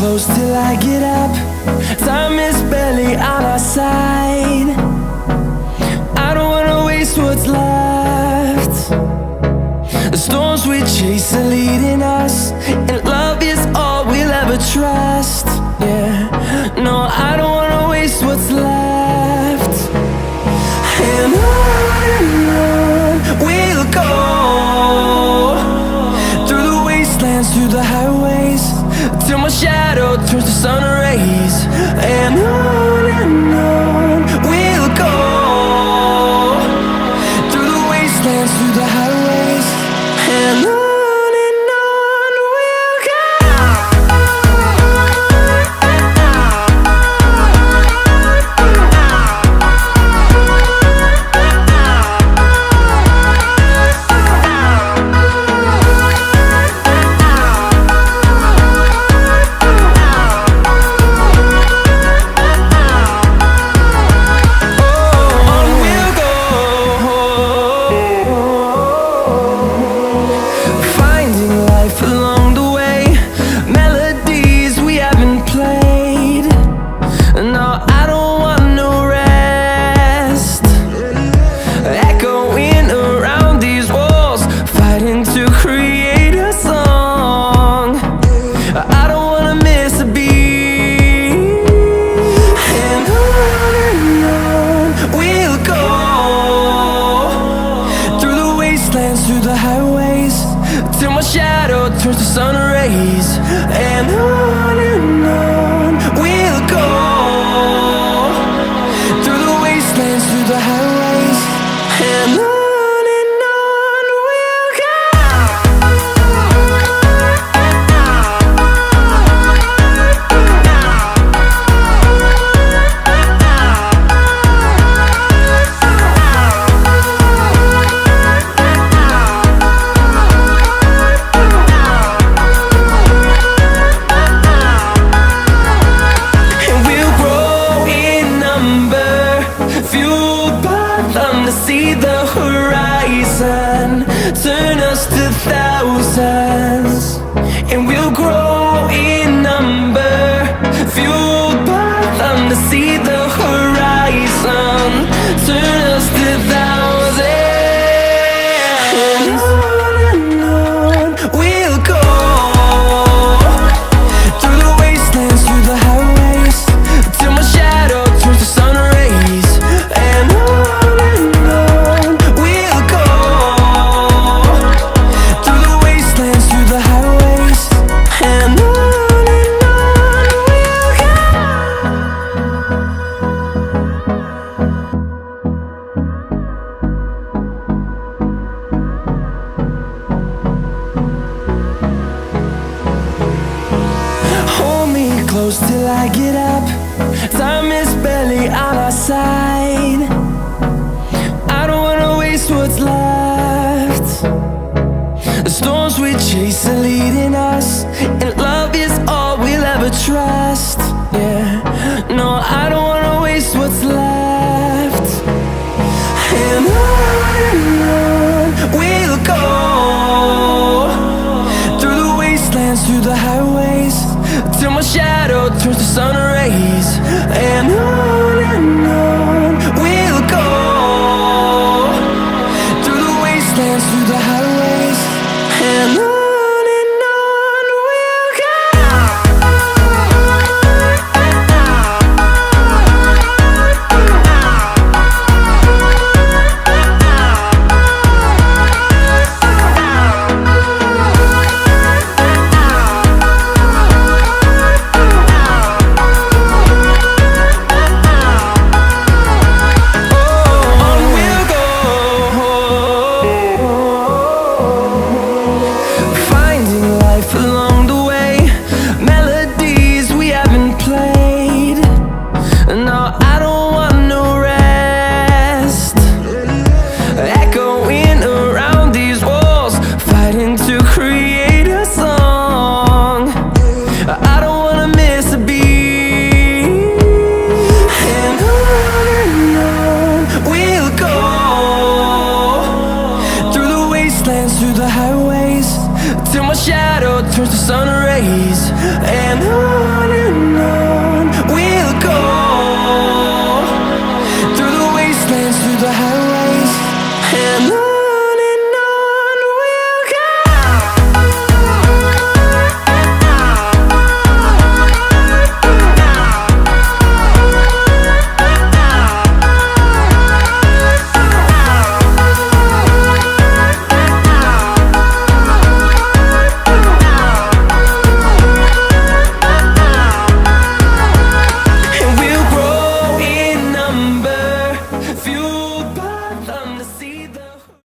close till I get up. Time is barely on our side. I don't wanna waste what's left. The storms we chase are leading us, and love is all we'll ever trust. Yeah, no, I don't wanna waste what's left. And on we'll go, through the wastelands, through the highways, till my shadow turns to sun rays. And on we'll go, through the wastelands, through the highways, and on we'll go. Through the highways, till my shadow turns to sun rays. And on we'll go, through the wastelands, through the highways, and on we'll go. See the horizon turn us to thousands, and we'll grow in number, fueled by them. To see the horizon turn us to thousands, and on we'll go, through the wastelands, through the highways, till my shadow turns to sun rays. And close till I get up. Time is barely on our side. I don't wanna waste what's left. The storms we chase are leading us, and love is all we'll ever trust. Yeah, no, I don't wanna waste what's left. And on we'll go, through the wastelands, through the highways, till my shadow turns to sun rays. And on we'll go, through the wastelands, through the highways, and on we'll go. through the highways till my shadow turns to sun rays. And